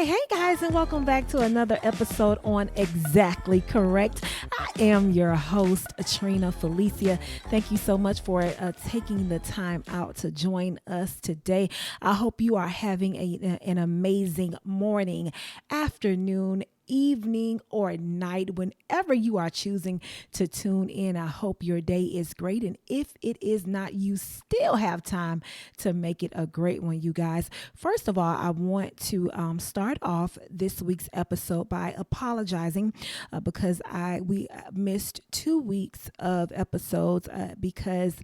Hey guys, and welcome back to another episode on Exactly Correct. I am your host, Trina Felicia. Thank you so much for taking the time out to join us today. I hope you are having an amazing morning, afternoon, evening, or night, whenever you are choosing to tune in. I hope your day is great. And if it is not, you still have time to make it a great one, you guys. First of all, I want to start off this week's episode by apologizing because we missed 2 weeks of episodes because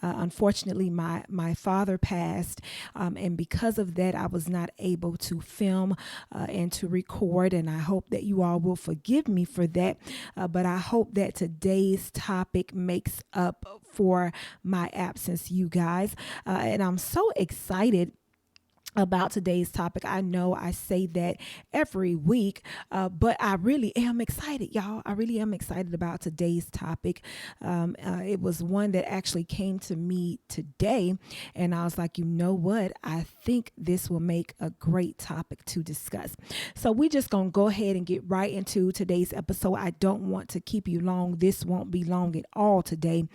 unfortunately my father passed, and because of that I was not able to film and to record, and I hope that you all will forgive me for that. But I hope that today's topic makes up for my absence, you guys. And I'm so excited about today's topic. I know I say that every week, but I really am excited, y'all. I really am excited about today's topic. It was one that actually came to me today, and I was like, you know what? I think this will make a great topic to discuss. So we're just going to go ahead and get right into today's episode. I don't want to keep you long. This won't be long at all today,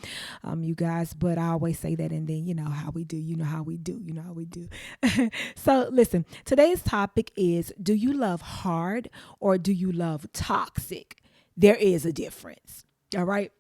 you guys, but I always say that, and then you know how we do, you know how we do. So, listen, today's topic is, do you love hard or do you love toxic? There is a difference. All right.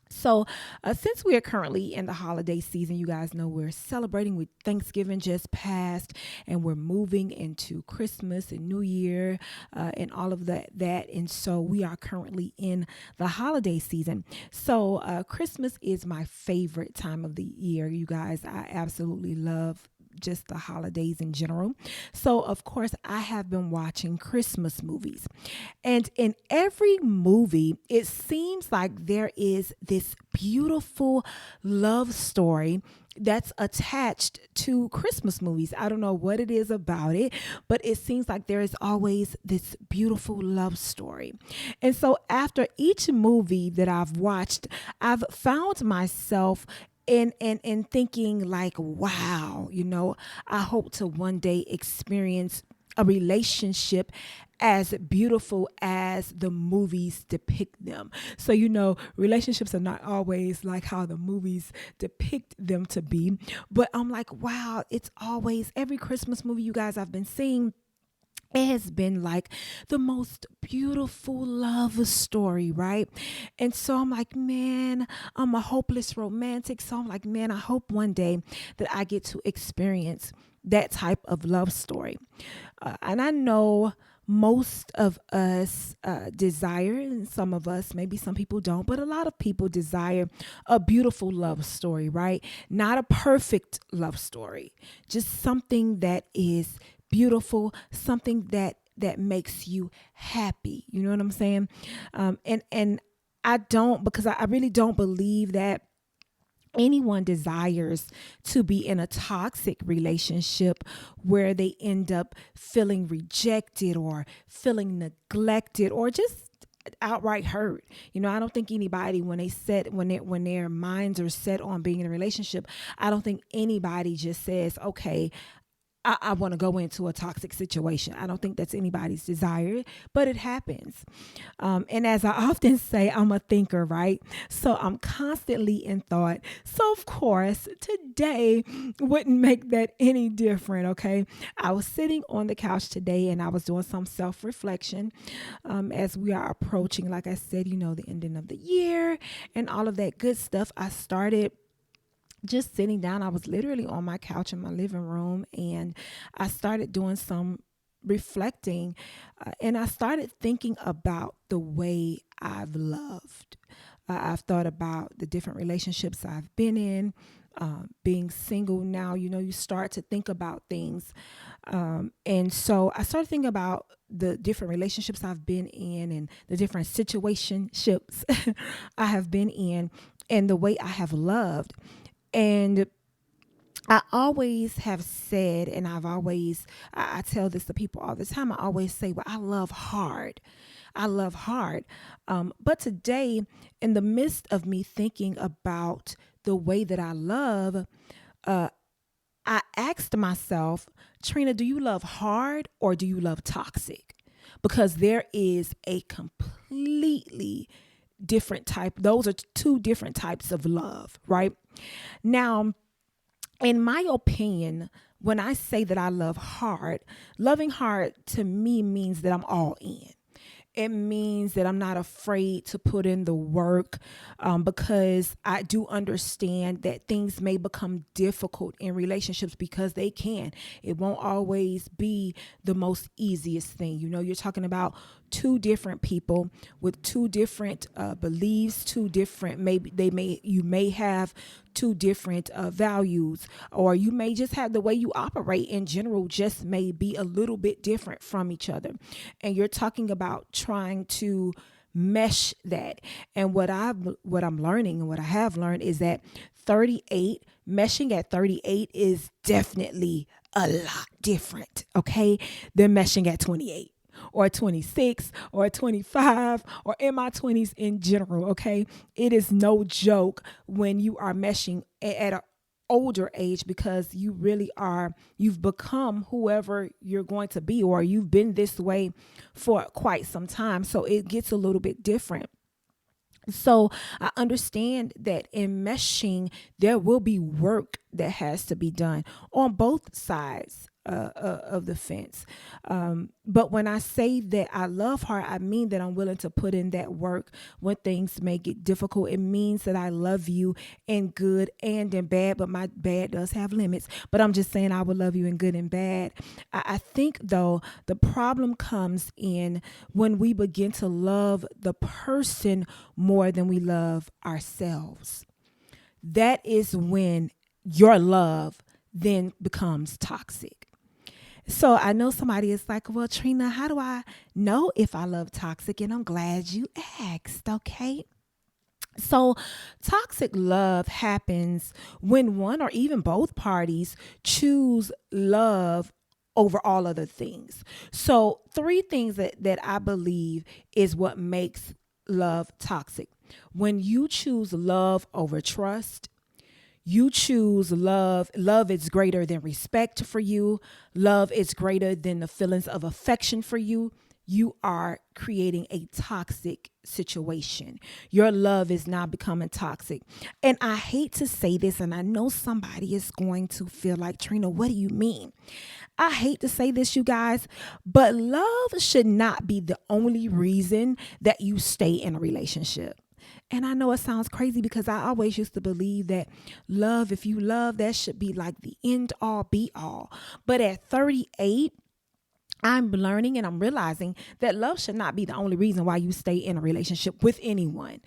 So, since we are currently in the holiday season, you guys know we're celebrating with Thanksgiving just passed, and we're moving into Christmas and New Year and all of that. And so, we are currently in the holiday season. So, Christmas is my favorite time of the year, you guys. I absolutely love just the holidays in general. So, of course, I have been watching Christmas movies. And in every movie, it seems like there is this beautiful love story that's attached to Christmas movies. I don't know what it is about it, but it seems like there is always this beautiful love story. And so after each movie that I've watched, I've found myself in thinking like, wow, I hope to one day experience a relationship as beautiful as the movies depict them. So, relationships are not always like how the movies depict them to be. But I'm like, wow, it's always every Christmas movie, you guys, I've been seeing, it has been like the most beautiful love story, right? And so I'm like, man, I'm a hopeless romantic. So I'm like, man, I hope one day that I get to experience that type of love story. And I know most of us desire, and some of us, maybe some people don't, but a lot of people desire a beautiful love story, right? Not a perfect love story, just something that is beautiful, something that makes you happy. You know what I'm saying? And I don't, because I really don't believe that anyone desires to be in a toxic relationship where they end up feeling rejected or feeling neglected or just outright hurt. I don't think anybody, when their minds are set on being in a relationship, I don't think anybody just says, okay, I want to go into a toxic situation. I don't think that's anybody's desire, but it happens. And as I often say, I'm a thinker, right? So I'm constantly in thought. So, of course, today wouldn't make that any different, okay? I was sitting on the couch today and I was doing some self reflection as we are approaching, like I said, the ending of the year and all of that good stuff. I started just sitting down. I was literally on my couch in my living room, and I started doing some reflecting, and I started thinking about the way I've loved. I've thought about the different relationships I've been in, being single now. You start to think about things. And so I started thinking about the different relationships I've been in and the different situationships I have been in and the way I have loved. And I always have said, and I tell this to people all the time. I always say, well, I love hard. I love hard. But today, in the midst of me thinking about the way that I love, I asked myself, Trina, do you love hard or do you love toxic? Because there is a completely different type. Those are two different types of love, right? Now, in my opinion, when I say that I love hard, loving hard to me means that I'm all in. It means that I'm not afraid to put in the work, because I do understand that things may become difficult in relationships because they can. It won't always be the most easiest thing. You know, you're talking about two different people with two different beliefs, two different, you may have two different values, or you may just have the way you operate in general just may be a little bit different from each other. And you're talking about trying to mesh that. And what I'm learning and what I have learned is that 38 meshing at 38 is definitely a lot different, okay, than meshing at 28 or 26 or 25 or in my 20s in general. Okay. It is no joke when you are meshing at an older age, because you've become whoever you're going to be, or you've been this way for quite some time. So it gets a little bit different. So I understand that in meshing, there will be work that has to be done on both sides of the fence. But when I say that I love her, I mean that I'm willing to put in that work when things may get difficult. It means that I love you in good and in bad, but my bad does have limits. But I'm just saying I will love you in good and bad. I think, though, the problem comes in when we begin to love the person more than we love ourselves. That is when your love then becomes toxic. So I know somebody is like, well, Trina, how do I know if I love toxic? And I'm glad you asked, okay? So toxic love happens when one or even both parties choose love over all other things. So 3 things that I believe is what makes love toxic. When you choose love over trust, you choose love. Love is greater than respect for you. Love is greater than the feelings of affection for you. You are creating a toxic situation. Your love is now becoming toxic. And I hate to say this, and I know somebody is going to feel like, Trina, what do you mean? I hate to say this, you guys, but love should not be the only reason that you stay in a relationship. And I know it sounds crazy because I always used to believe that love, if you love, that should be like the end all be all. But at 38, I'm learning and I'm realizing that love should not be the only reason why you stay in a relationship with anyone.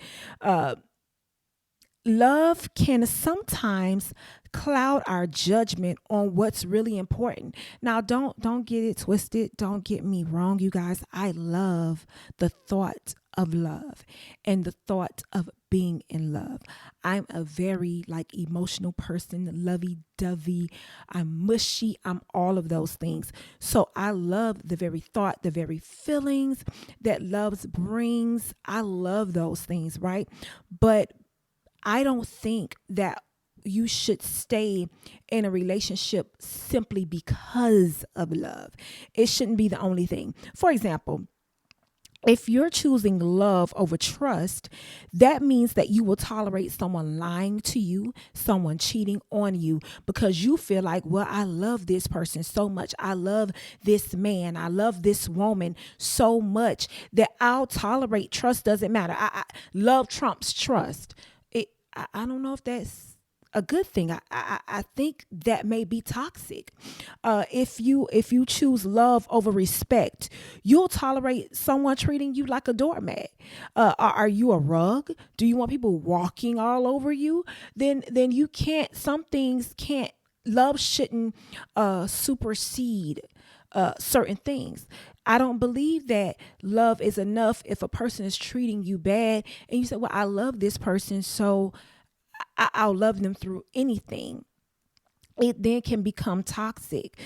Love can sometimes cloud our judgment on what's really important. Now, don't get it twisted. Don't get me wrong, you guys. I love the thought of love and the thought of being in love. I'm a very emotional person, lovey-dovey. I'm mushy. I'm all of those things. So I love the very thought, the very feelings that love brings. I love those things, right? But I don't think that you should stay in a relationship simply because of love. It shouldn't be the only thing. For example, if you're choosing love over trust, that means that you will tolerate someone lying to you, someone cheating on you, because you feel like, well, I love this person so much. I love this man. I love this woman so much that I'll tolerate. Trust doesn't matter. Love trumps trust. I don't know if that's a good thing. I think that may be toxic. If you choose love over respect, you'll tolerate someone treating you like a doormat. Are you a rug? Do you want people walking all over you? Then you can't. Some things can't. Love shouldn't supersede certain things. I don't believe that love is enough if a person is treating you bad and you say, well, I love this person, so I'll love them through anything. it then can become toxic.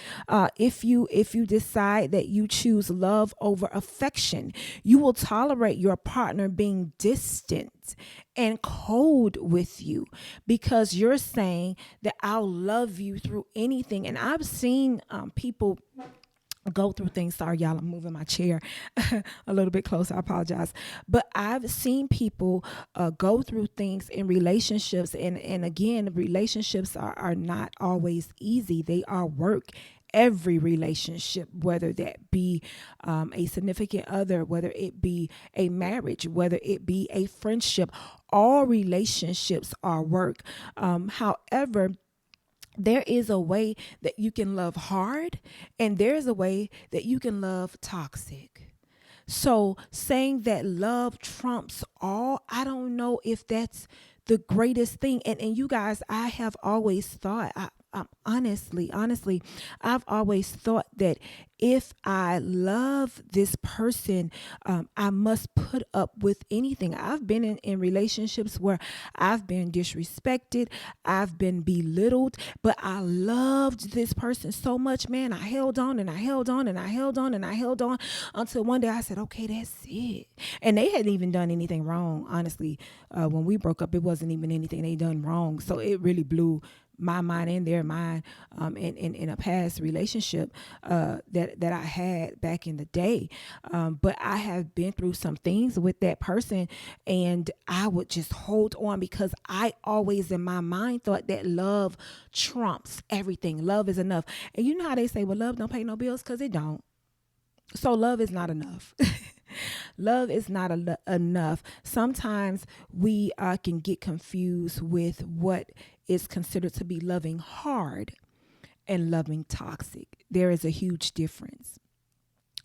If you decide that you choose love over affection, you will tolerate your partner being distant and cold with you because you're saying that I'll love you through anything. And I've seen people go through things. Sorry, y'all, I'm moving my chair a little bit closer. I apologize. But I've seen people go through things in relationships. And again, relationships are not always easy, they are work. Every relationship, whether that be a significant other, whether it be a marriage, whether it be a friendship, all relationships are work. However, there is a way that you can love hard, and there's a way that you can love toxic. So saying that love trumps all, I don't know if that's the greatest thing. And you guys, I have always thought, honestly, I've always thought that if I love this person, I must put up with anything. I've been in relationships where I've been disrespected, I've been belittled, but I loved this person so much, man. I held on and I held on and I held on and I held on until one day I said, okay, that's it. And they hadn't even done anything wrong, honestly. When we broke up, it wasn't even anything they done wrong. So it really blew my mind and their mind in a past relationship that I had back in the day. But I have been through some things with that person, and I would just hold on because I always in my mind thought that love trumps everything. Love is enough. And you know how they say, well, love don't pay no bills, because it don't. So love is not enough. Love is not enough. Sometimes we can get confused with what is considered to be loving hard and loving toxic. There is a huge difference.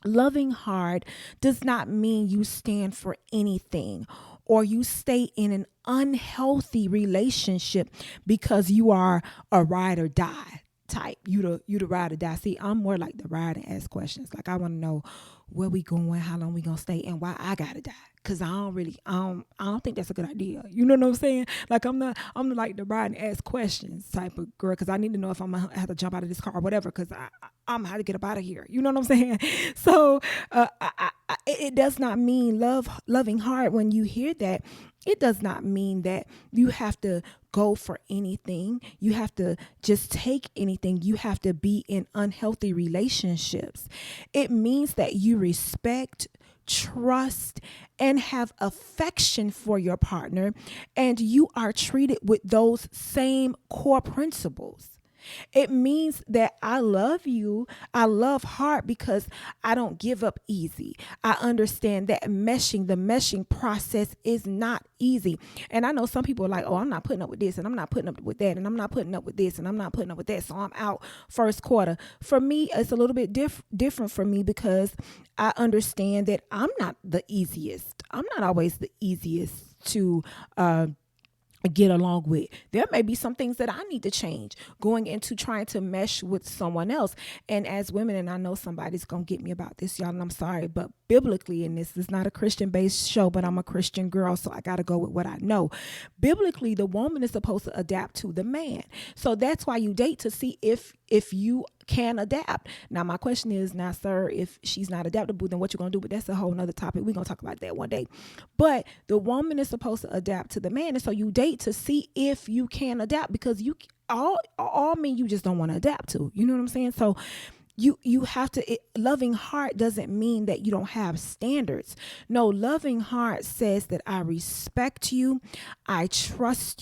Loving hard does not mean you stand for anything or you stay in an unhealthy relationship because you are a ride or die type. You the ride or die. See, I'm more like the ride and ask questions. Like, I want to know where we going, how long we gonna stay, and why I gotta die. Cause I don't think that's a good idea. You know what I'm saying? Like, I'm like the ride and ask questions type of girl. Cause I need to know if I'm gonna have to jump out of this car or whatever. Cause I'm gonna have to get up out of here. You know what I'm saying? So it does not mean loving hard. When you hear that, it does not mean that you have to go for anything. You have to just take anything. You have to be in unhealthy relationships. It means that you respect, trust, and have affection for your partner, and you are treated with those same core principles. It means that I love you. I love hard because I don't give up easy. I understand that the meshing process is not easy. And I know some people are like, oh, I'm not putting up with this, and I'm not putting up with that, and I'm not putting up with this, and I'm not putting up with that. So I'm out first quarter. For me, it's a little bit different for me because I understand that I'm not the easiest. I'm not always the easiest to get along with. There may be some things that I need to change going into trying to mesh with someone else. And as women, and I know somebody's gonna get me about this, y'all, and I'm sorry, but biblically, and this is not a Christian based show, but I'm a Christian girl, so I gotta go with what I know. Biblically, the woman is supposed to adapt to the man. So that's why you date, to see if you can adapt. Now, my question is, now, sir, if she's not adaptable, then what you gonna do? But that's a whole nother topic. We're gonna talk about that one day. But the woman is supposed to adapt to the man. And so you date to see if you can adapt, because you all men you just don't want to adapt to. You know what I'm saying? So you have to, loving heart doesn't mean that you don't have standards. No, loving heart says that I respect you, I trust you.